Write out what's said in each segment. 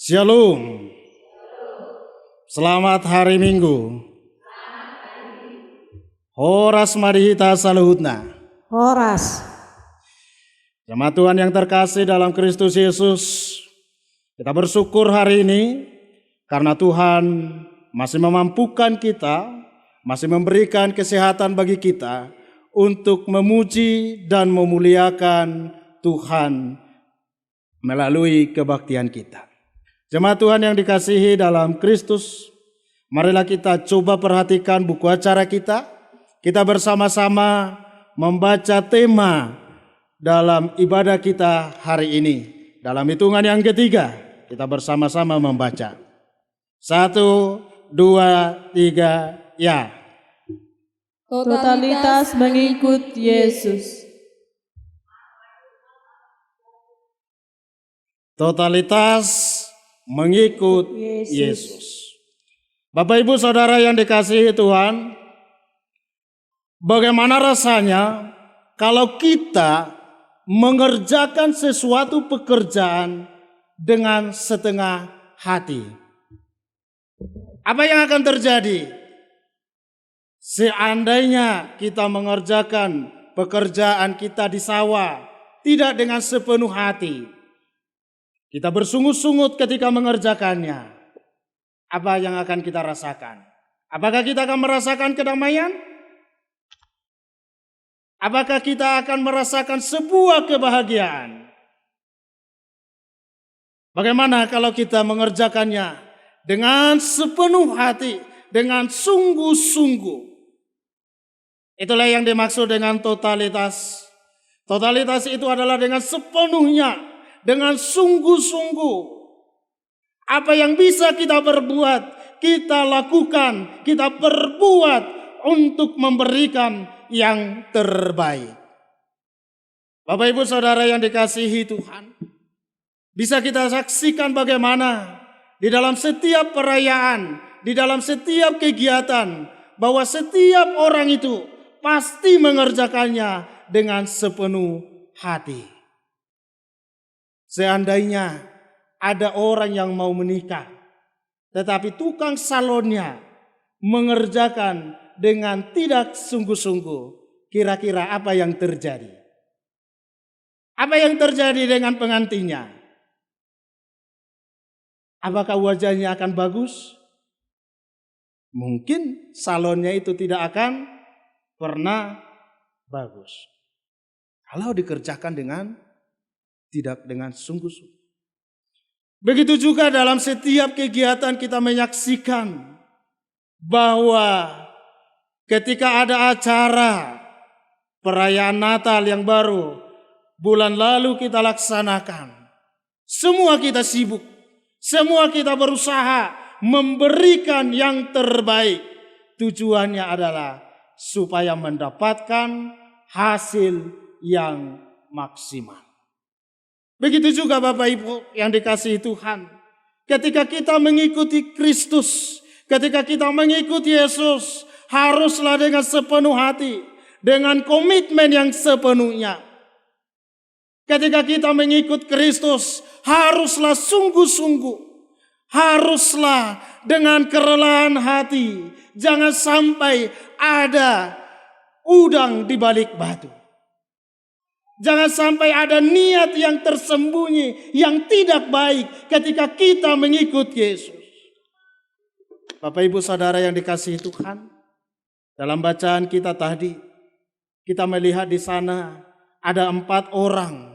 Shalom. Selamat hari Minggu. Horas madihita saluhutna. Horas. Jemaat Tuhan yang terkasih dalam Kristus Yesus, kita bersyukur hari ini karena Tuhan masih memampukan kita, masih memberikan kesehatan bagi kita untuk memuji dan memuliakan Tuhan melalui kebaktian kita. Jemaat Tuhan yang dikasihi dalam Kristus, marilah kita coba perhatikan buku acara kita. Kita bersama-sama membaca tema dalam ibadah kita hari ini. Dalam hitungan yang ketiga, kita bersama-sama membaca. 1, 2, 3, ya. Totalitas mengikut Yesus. Totalitas mengikut Yesus. Bapak Ibu Saudara yang dikasihi Tuhan, bagaimana rasanya kalau kita mengerjakan sesuatu pekerjaan dengan setengah hati? Apa yang akan terjadi seandainya kita mengerjakan pekerjaan kita di sawah tidak dengan sepenuh hati? Kita bersungut-sungut ketika mengerjakannya. Apa yang akan kita rasakan? Apakah kita akan merasakan kedamaian? Apakah kita akan merasakan sebuah kebahagiaan? Bagaimana kalau kita mengerjakannya dengan sepenuh hati, dengan sungguh-sungguh? Itulah yang dimaksud dengan totalitas. Totalitas itu adalah dengan sepenuhnya, dengan sungguh-sungguh. Apa yang bisa kita berbuat, kita lakukan, kita berbuat untuk memberikan yang terbaik. Bapak Ibu Saudara yang dikasihi Tuhan, bisa kita saksikan bagaimana di dalam setiap perayaan, di dalam setiap kegiatan, bahwa setiap orang itu pasti mengerjakannya dengan sepenuh hati. Seandainya ada orang yang mau menikah, tetapi tukang salonnya mengerjakan dengan tidak sungguh-sungguh, kira-kira apa yang terjadi? Apa yang terjadi dengan pengantinnya? Apakah wajahnya akan bagus? Mungkin salonnya itu tidak akan pernah bagus kalau dikerjakan tidak dengan sungguh-sungguh. Begitu juga dalam setiap kegiatan kita menyaksikan bahwa ketika ada acara perayaan Natal yang baru bulan lalu kita laksanakan, semua kita sibuk, semua kita berusaha memberikan yang terbaik. Tujuannya adalah supaya mendapatkan hasil yang maksimal. Begitu juga Bapak Ibu yang dikasihi Tuhan, ketika kita mengikuti Kristus, ketika kita mengikuti Yesus, haruslah dengan sepenuh hati, dengan komitmen yang sepenuhnya. Ketika kita mengikut Kristus, haruslah sungguh-sungguh, haruslah dengan kerelaan hati. Jangan sampai ada udang di balik batu. Jangan sampai ada niat yang tersembunyi, yang tidak baik ketika kita mengikut Yesus. Bapak Ibu Saudara yang dikasihi Tuhan, dalam bacaan kita tadi, kita melihat di sana ada 4 orang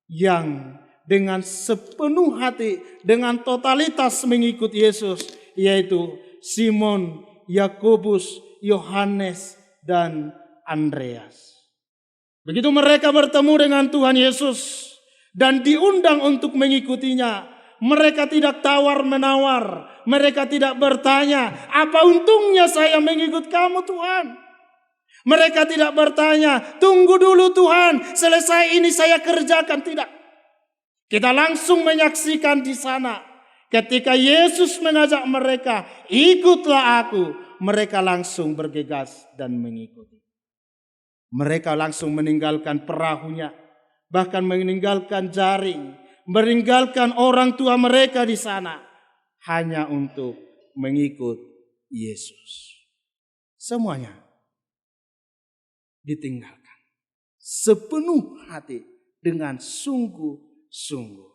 yang dengan sepenuh hati, dengan totalitas mengikut Yesus, yaitu Simon, Yakobus, Yohanes, dan Andreas. Begitu mereka bertemu dengan Tuhan Yesus dan diundang untuk mengikutinya, mereka tidak tawar-menawar, mereka tidak bertanya, apa untungnya saya mengikut kamu Tuhan? Mereka tidak bertanya, tunggu dulu Tuhan, selesai ini saya kerjakan. Tidak. Kita langsung menyaksikan di sana, ketika Yesus mengajak mereka, ikutlah aku, mereka langsung bergegas dan mengikuti. Mereka langsung meninggalkan perahunya, bahkan meninggalkan jaring, meninggalkan orang tua mereka di sana hanya untuk mengikut Yesus. Semuanya ditinggalkan sepenuh hati dengan sungguh-sungguh.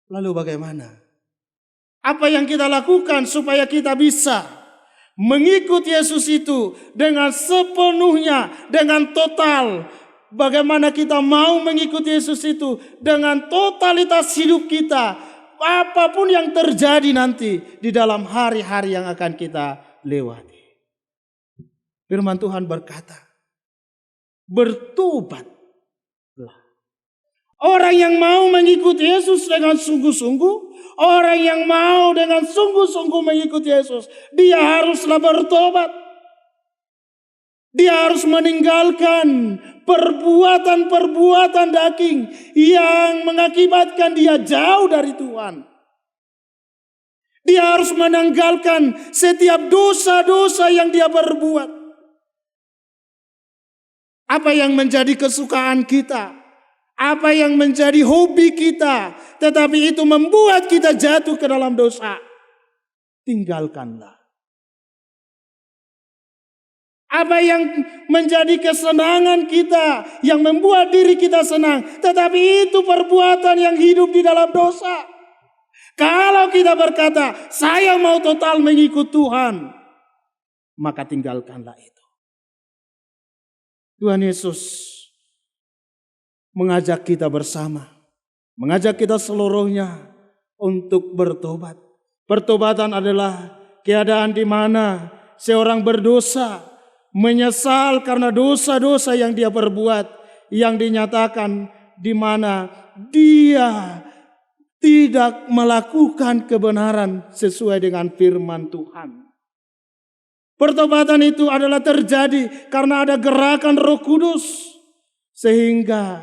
Lalu bagaimana? Apa yang kita lakukan supaya kita bisa mengikut Yesus itu dengan sepenuhnya, dengan total? Bagaimana kita mau mengikuti Yesus itu dengan totalitas hidup kita, apapun yang terjadi nanti di dalam hari-hari yang akan kita lewati. Firman Tuhan berkata, bertobatlah. Orang yang mau mengikuti Yesus dengan sungguh-sungguh, orang yang mau dengan sungguh-sungguh mengikuti Yesus, dia haruslah bertobat. Dia harus meninggalkan perbuatan-perbuatan daging yang mengakibatkan dia jauh dari Tuhan. Dia harus menanggalkan setiap dosa-dosa yang dia perbuat. Apa yang menjadi kesukaan kita, apa yang menjadi hobi kita, tetapi itu membuat kita jatuh ke dalam dosa, tinggalkanlah. Apa yang menjadi kesenangan kita, yang membuat diri kita senang, tetapi itu perbuatan yang hidup di dalam dosa. Kalau kita berkata, saya mau total mengikut Tuhan, maka tinggalkanlah itu. Tuhan Yesus mengajak kita bersama, mengajak kita seluruhnya untuk bertobat. Pertobatan adalah keadaan di mana seorang berdosa, menyesal karena dosa-dosa yang dia perbuat, yang dinyatakan di mana dia tidak melakukan kebenaran sesuai dengan firman Tuhan. Pertobatan itu adalah terjadi karena ada gerakan Roh Kudus, sehingga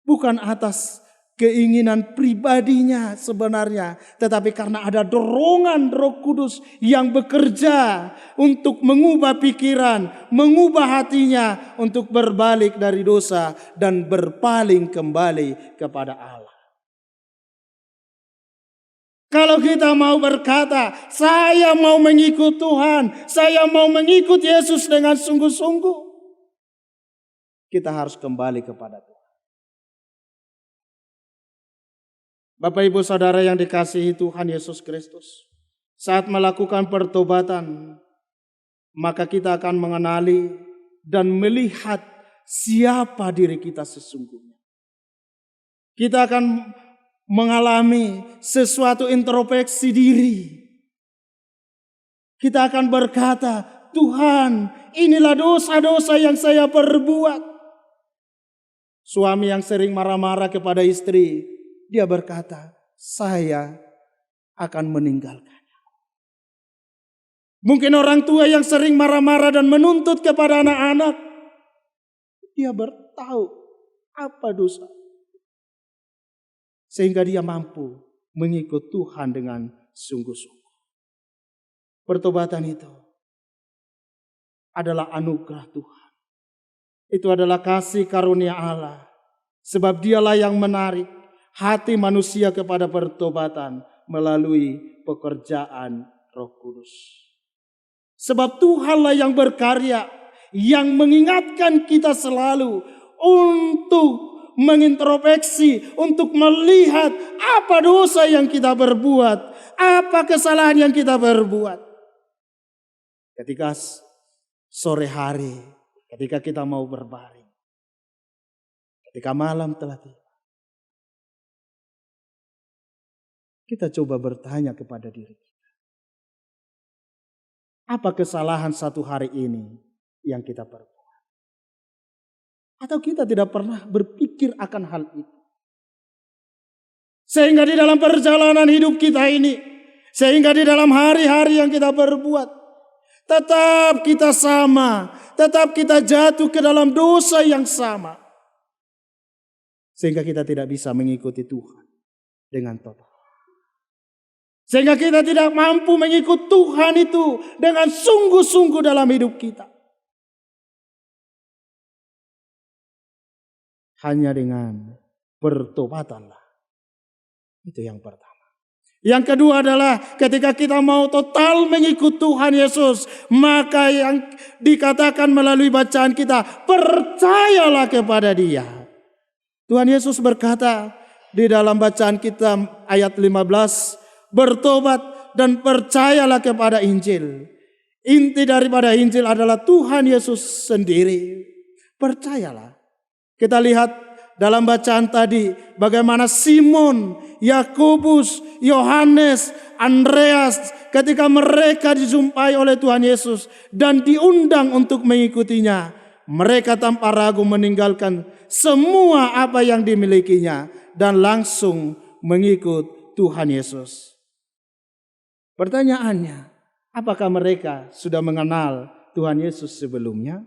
bukan atas keinginan pribadinya sebenarnya, tetapi karena ada dorongan Roh Kudus yang bekerja untuk mengubah pikiran, mengubah hatinya untuk berbalik dari dosa dan berpaling kembali kepada Allah. Kalau kita mau berkata, saya mau mengikut Tuhan, saya mau mengikut Yesus dengan sungguh-sungguh, kita harus kembali kepada Tuhan. Bapak Ibu Saudara yang dikasihi Tuhan Yesus Kristus, saat melakukan pertobatan, maka kita akan mengenali dan melihat siapa diri kita sesungguhnya. Kita akan mengalami sesuatu introspeksi diri. Kita akan berkata, Tuhan, inilah dosa-dosa yang saya perbuat. Suami yang sering marah-marah kepada istri, dia berkata, saya akan meninggalkannya. Mungkin orang tua yang sering marah-marah dan menuntut kepada anak-anak, dia bertahu apa dosa, sehingga dia mampu mengikut Tuhan dengan sungguh-sungguh. Pertobatan itu adalah anugerah Tuhan. Itu adalah kasih karunia Allah. Sebab dialah yang menarik hati manusia kepada pertobatan melalui pekerjaan Roh Kudus. Sebab Tuhanlah yang berkarya, yang mengingatkan kita selalu untuk mengintrospeksi, untuk melihat apa dosa yang kita berbuat, apa kesalahan yang kita berbuat. Ketika sore hari, ketika kita mau berbaring, ketika malam telah tiba, kita coba bertanya kepada diri kita, apa kesalahan satu hari ini yang kita perbuat? Atau kita tidak pernah berpikir akan hal itu. Sehingga di dalam perjalanan hidup kita ini, sehingga di dalam hari-hari yang kita berbuat, tetap kita sama, tetap kita jatuh ke dalam dosa yang sama. Sehingga kita tidak bisa mengikuti Tuhan dengan total. Sehingga kita tidak mampu mengikut Tuhan itu dengan sungguh-sungguh dalam hidup kita. Hanya dengan pertobatanlah Itu yang pertama. Yang kedua adalah ketika kita mau total mengikut Tuhan Yesus, maka yang dikatakan melalui bacaan kita, percayalah kepada Dia. Tuhan Yesus berkata di dalam bacaan kita ayat 15, bertobat dan percayalah kepada Injil. Inti daripada Injil adalah Tuhan Yesus sendiri. Percayalah. Kita lihat dalam bacaan tadi bagaimana Simon, Yakobus, Yohanes, Andreas ketika mereka dijumpai oleh Tuhan Yesus dan diundang untuk mengikutinya, mereka tanpa ragu meninggalkan semua apa yang dimilikinya dan langsung mengikut Tuhan Yesus. Pertanyaannya, apakah mereka sudah mengenal Tuhan Yesus sebelumnya?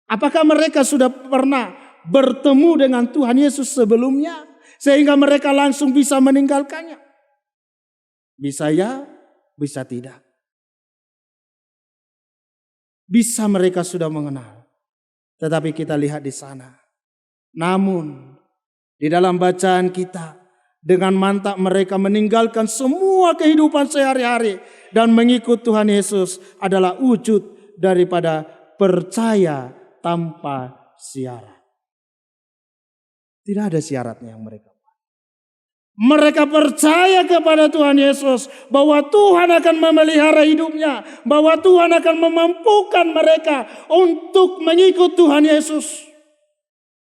Apakah mereka sudah pernah bertemu dengan Tuhan Yesus sebelumnya sehingga mereka langsung bisa meninggalkannya? Bisa ya, bisa tidak. Bisa mereka sudah mengenal, tetapi kita lihat di sana. Namun di dalam bacaan kita, dengan mantap mereka meninggalkan semua kehidupan sehari-hari dan mengikut Tuhan Yesus adalah wujud daripada percaya tanpa syarat. Tidak ada syaratnya yang mereka buat. Mereka percaya kepada Tuhan Yesus bahwa Tuhan akan memelihara hidupnya, bahwa Tuhan akan memampukan mereka untuk mengikut Tuhan Yesus.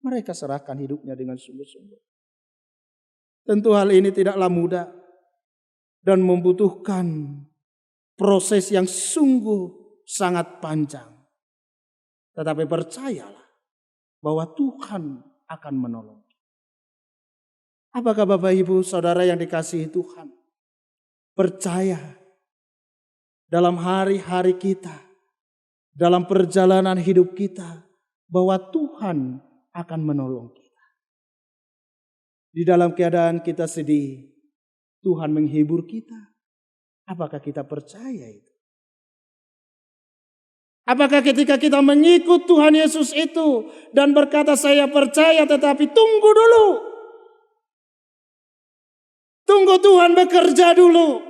Mereka serahkan hidupnya dengan sungguh-sungguh. Tentu hal ini tidaklah mudah dan membutuhkan proses yang sungguh sangat panjang. Tetapi percayalah bahwa Tuhan akan menolong. Apakah Bapak Ibu Saudara yang dikasihi Tuhan percaya dalam hari-hari kita, dalam perjalanan hidup kita, bahwa Tuhan akan menolong kita. Di dalam keadaan kita sedih, Tuhan menghibur kita. Apakah kita percaya itu? Apakah ketika kita mengikut Tuhan Yesus itu dan berkata saya percaya, tetapi tunggu dulu. Tunggu Tuhan bekerja dulu.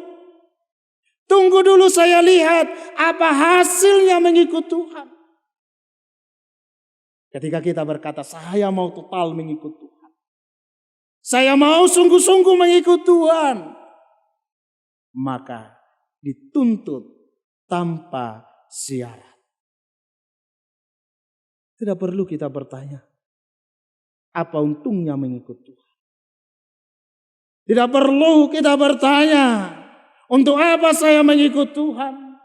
Tunggu dulu saya lihat apa hasilnya mengikut Tuhan. Ketika kita berkata saya mau total mengikut Tuhan, saya mau sungguh-sungguh mengikut Tuhan, maka dituntut tanpa syarat. Tidak perlu kita bertanya, apa untungnya mengikut Tuhan? Tidak perlu kita bertanya, untuk apa saya mengikut Tuhan?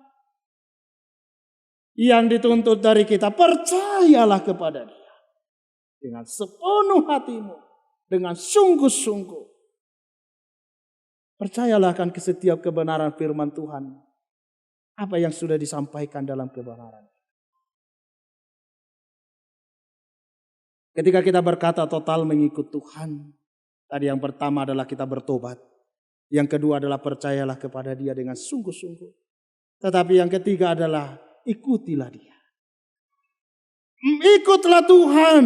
Yang dituntut dari kita, percayalah kepada Dia. Dengan sepenuh hatimu, dengan sungguh-sungguh. Percayalah akan setiap kebenaran firman Tuhan. Apa yang sudah disampaikan dalam kebenaran. Ketika kita berkata total mengikut Tuhan, tadi yang pertama adalah kita bertobat. Yang kedua adalah percayalah kepada Dia dengan sungguh-sungguh. Tetapi yang ketiga adalah ikutilah Dia. Ikutlah Tuhan.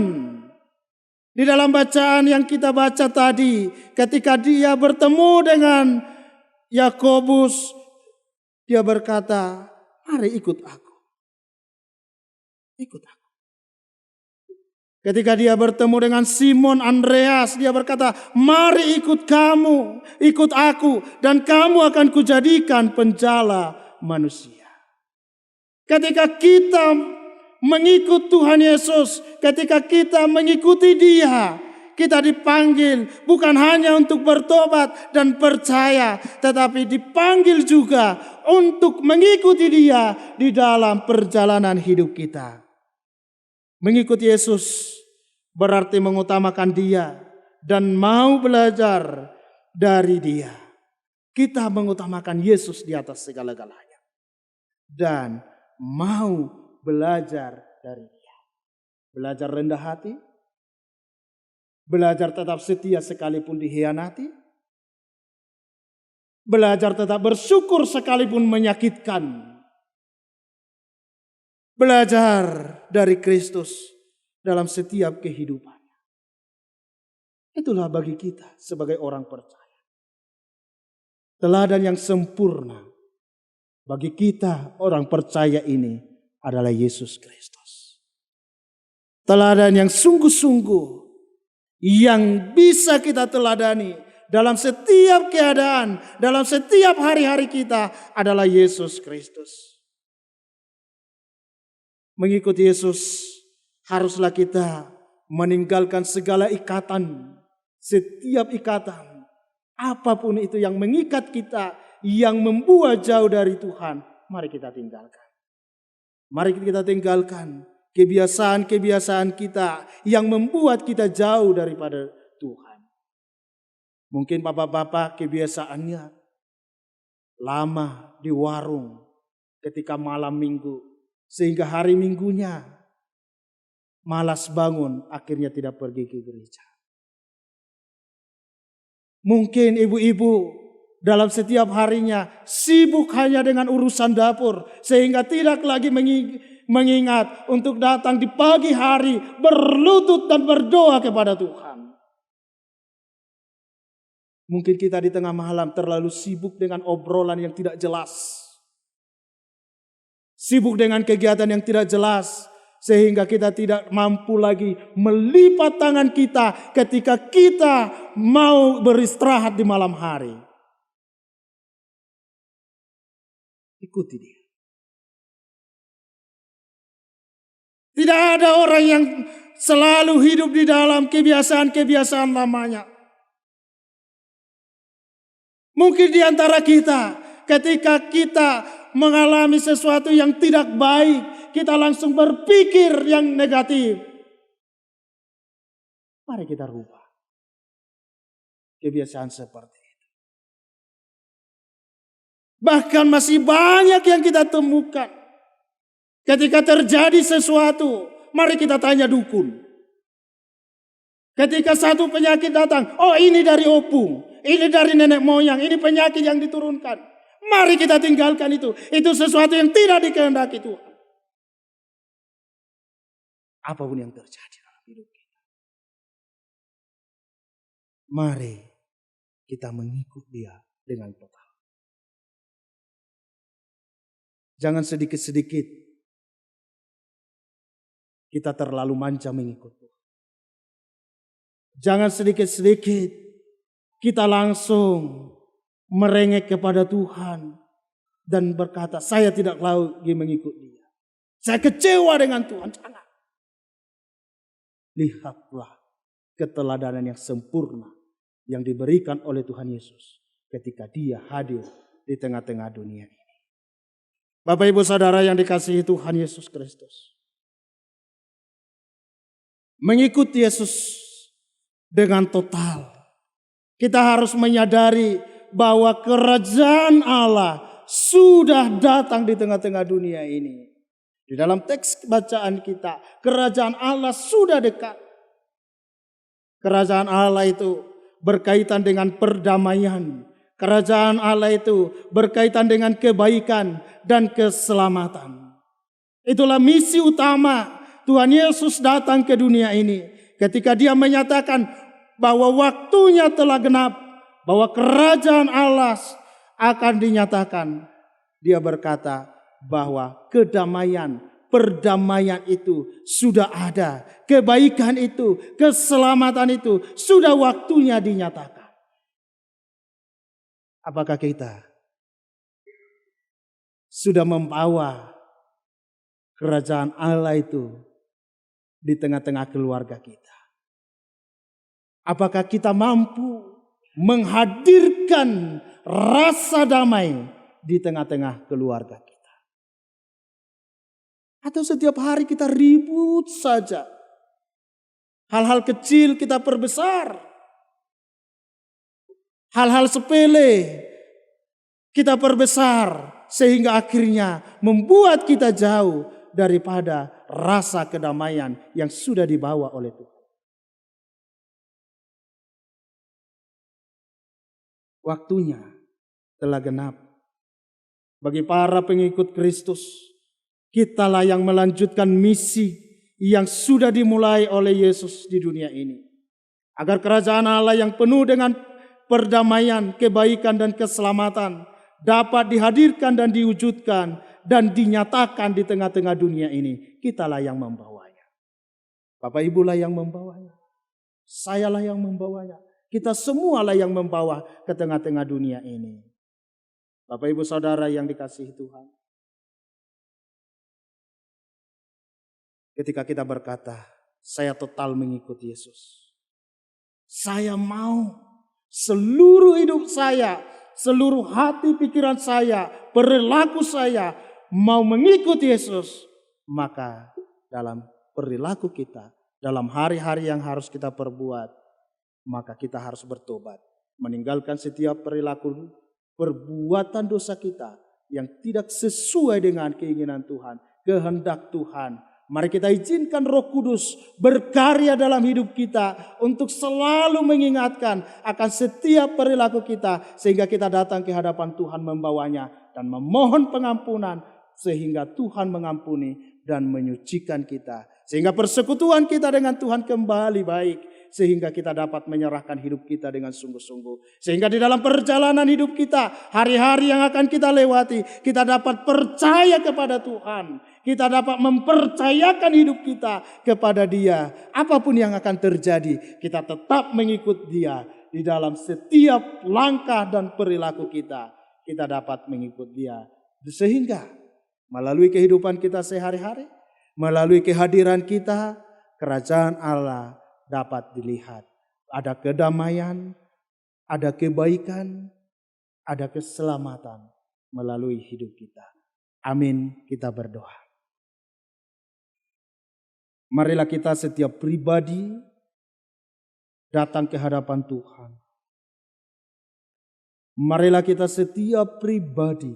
Di dalam bacaan yang kita baca tadi, ketika Dia bertemu dengan Yakobus, Dia berkata, mari ikut aku. Ikut aku. Ketika Dia bertemu dengan Simon Andreas, Dia berkata, mari ikut kamu, ikut aku, dan kamu akan kujadikan penjala manusia. Ketika kita mengikut Tuhan Yesus, ketika kita mengikuti Dia, kita dipanggil bukan hanya untuk bertobat dan percaya, tetapi dipanggil juga untuk mengikuti Dia di dalam perjalanan hidup kita. Mengikuti Yesus berarti mengutamakan Dia dan mau belajar dari Dia. Kita mengutamakan Yesus di atas segala-galanya. Dan mau belajar dari Dia. Belajar rendah hati. Belajar tetap setia sekalipun dikhianati. Belajar tetap bersyukur sekalipun menyakitkan. Belajar dari Kristus dalam setiap kehidupannya. Itulah bagi kita sebagai orang percaya. teladan yang sempurna bagi kita orang percaya ini adalah Yesus Kristus. Teladan yang sungguh-sungguh yang bisa kita teladani dalam setiap keadaan, dalam setiap hari-hari kita adalah Yesus Kristus. Mengikuti Yesus haruslah kita meninggalkan segala ikatan, setiap ikatan, apapun itu yang mengikat kita, yang membuat jauh dari Tuhan, mari kita tinggalkan. Mari kita tinggalkan kebiasaan-kebiasaan kita yang membuat kita jauh daripada Tuhan. Mungkin bapak-bapak kebiasaannya lama di warung ketika malam minggu, sehingga hari minggunya malas bangun, akhirnya tidak pergi ke gereja. Mungkin ibu-ibu dalam setiap harinya sibuk hanya dengan urusan dapur, sehingga tidak lagi mengingat untuk datang di pagi hari berlutut dan berdoa kepada Tuhan. Mungkin kita di tengah malam terlalu sibuk dengan obrolan yang tidak jelas, sibuk dengan kegiatan yang tidak jelas, sehingga kita tidak mampu lagi melipat tangan kita ketika kita mau beristirahat di malam hari. Ikuti dia. Tidak ada orang yang selalu hidup di dalam kebiasaan-kebiasaan lamanya. Mungkin di antara kita, ketika kita mengalami sesuatu yang tidak baik, kita langsung berpikir yang negatif. Mari kita rubah kebiasaan seperti itu. Bahkan masih banyak yang kita temukan. Ketika terjadi sesuatu, mari kita tanya dukun. Ketika satu penyakit datang, oh ini dari opung, ini dari nenek moyang, ini penyakit yang diturunkan. Mari kita tinggalkan itu. Itu sesuatu yang tidak dikehendaki Tuhan. Apapun yang terjadi dalam hidup kita, mari kita mengikut Dia dengan total. Jangan sedikit-sedikit kita terlalu manja mengikut Tuhan. Jangan sedikit-sedikit kita langsung merengek kepada Tuhan dan berkata, saya tidak lagi mengikut Dia. Saya kecewa dengan Tuhan. Jangan. Lihatlah keteladanan yang sempurna yang diberikan oleh Tuhan Yesus ketika Dia hadir di tengah-tengah dunia ini. Bapak Ibu Saudara yang dikasihi Tuhan Yesus Kristus, mengikuti Yesus dengan total, kita harus menyadari bahwa kerajaan Allah sudah datang di tengah-tengah dunia ini. Di dalam teks bacaan kita, kerajaan Allah sudah dekat. Kerajaan Allah itu berkaitan dengan perdamaian. Kerajaan Allah itu berkaitan dengan kebaikan dan keselamatan. Itulah misi utama Tuhan Yesus datang ke dunia ini. Ketika Dia menyatakan bahwa waktunya telah genap, bahwa kerajaan Allah akan dinyatakan, Dia berkata bahwa kedamaian, perdamaian itu sudah ada. Kebaikan itu, keselamatan itu sudah waktunya dinyatakan. Apakah kita sudah membawa kerajaan Allah itu di tengah-tengah keluarga kita? Apakah kita mampu menghadirkan rasa damai di tengah-tengah keluarga kita? Atau setiap hari kita ribut saja? Hal-hal kecil kita perbesar. Hal-hal sepele kita perbesar sehingga akhirnya membuat kita jauh daripada rasa kedamaian yang sudah dibawa oleh Tuhan. Waktunya telah genap. Bagi para pengikut Kristus, kitalah yang melanjutkan misi yang sudah dimulai oleh Yesus di dunia ini. Agar kerajaan Allah yang penuh dengan perdamaian, kebaikan dan keselamatan dapat dihadirkan dan diwujudkan dan dinyatakan di tengah-tengah dunia ini. Kitalah yang membawanya. Bapak Ibu lah yang membawanya. Sayalah yang membawanya. Kita semualah yang membawa ke tengah-tengah dunia ini. Bapak Ibu Saudara yang dikasihi Tuhan. Ketika kita berkata, saya total mengikut Yesus. Saya mau seluruh hidup saya, seluruh hati pikiran saya, perilaku saya mau mengikut Yesus. Maka dalam perilaku kita, dalam hari-hari yang harus kita perbuat, maka kita harus bertobat. Meninggalkan setiap perilaku, perbuatan dosa kita yang tidak sesuai dengan keinginan Tuhan, kehendak Tuhan. Mari kita izinkan Roh Kudus berkarya dalam hidup kita untuk selalu mengingatkan akan setiap perilaku kita sehingga kita datang ke hadapan Tuhan membawanya dan memohon pengampunan sehingga Tuhan mengampuni dan menyucikan kita. Sehingga persekutuan kita dengan Tuhan kembali baik. Sehingga kita dapat menyerahkan hidup kita dengan sungguh-sungguh. Sehingga di dalam perjalanan hidup kita, hari-hari yang akan kita lewati, kita dapat percaya kepada Tuhan. Kita dapat mempercayakan hidup kita kepada Dia. Apapun yang akan terjadi, kita tetap mengikut Dia. Di dalam setiap langkah dan perilaku kita, kita dapat mengikut Dia. Sehingga melalui kehidupan kita sehari-hari, melalui kehadiran kita, kerajaan Allah dapat dilihat. Ada kedamaian, ada kebaikan, ada keselamatan melalui hidup kita. Amin, kita berdoa. Marilah kita setiap pribadi datang ke hadapan Tuhan. Marilah kita setiap pribadi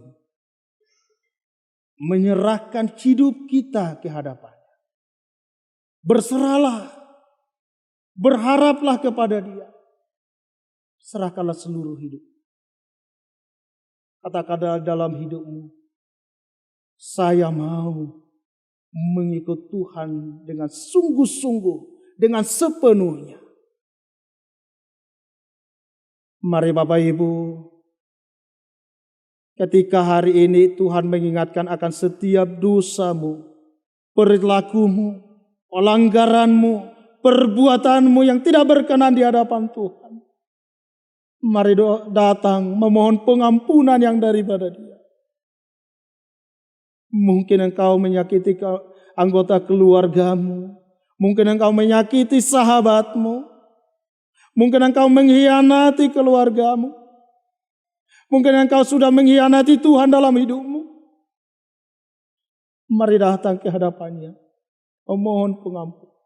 menyerahkan hidup kita ke hadapan-Nya. Berserahlah, berharaplah kepada Dia. Serahkanlah seluruh hidup. Katakanlah dalam hidupmu, saya mau mengikut Tuhan dengan sungguh-sungguh, dengan sepenuhnya. Mari Bapak Ibu, ketika hari ini Tuhan mengingatkan akan setiap dosamu, perilakumu, pelanggaranmu, perbuatanmu yang tidak berkenan di hadapan Tuhan. Mari datang memohon pengampunan yang daripada Dia. Mungkin engkau menyakiti anggota keluargamu. Mungkin engkau menyakiti sahabatmu. Mungkin engkau mengkhianati keluargamu. Mungkin engkau sudah mengkhianati Tuhan dalam hidupmu. Mari datang ke hadapan-Nya, memohon pengampunan.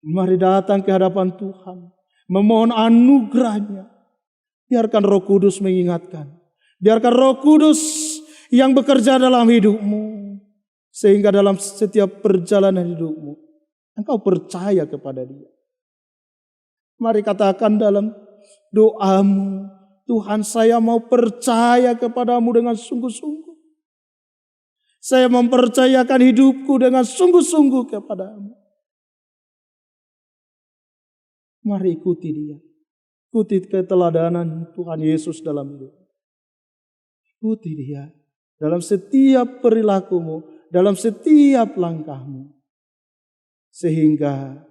Mari datang ke hadapan Tuhan, memohon anugerah-Nya. Biarkan Roh Kudus mengingatkan. Biarkan Roh Kudus yang bekerja dalam hidupmu. Sehingga dalam setiap perjalanan hidupmu, engkau percaya kepada Dia. Mari katakan dalam doamu, Tuhan, saya mau percaya kepadamu dengan sungguh-sungguh. Saya mempercayakan hidupku dengan sungguh-sungguh kepadamu. Mari ikuti Dia. Ikuti keteladanan Tuhan Yesus dalam hidup. Ikuti Dia dalam setiap perilakumu, dalam setiap langkahmu. Sehingga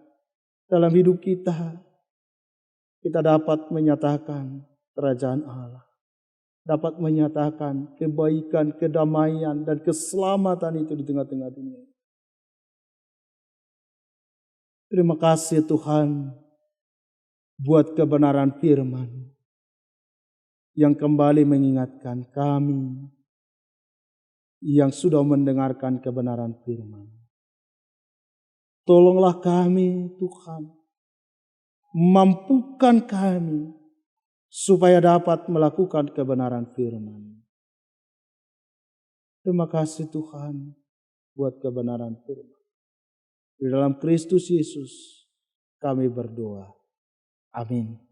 dalam hidup kita dapat menyatakan kerajaan Allah. Dapat menyatakan kebaikan, kedamaian, dan keselamatan itu di tengah-tengah dunia. Terima kasih Tuhan buat kebenaran firman yang kembali mengingatkan kami yang sudah mendengarkan kebenaran firman. Tolonglah kami Tuhan, mampukan kami supaya dapat melakukan kebenaran firman. Terima kasih Tuhan buat kebenaran firman. Di dalam Kristus Yesus kami berdoa. Amin.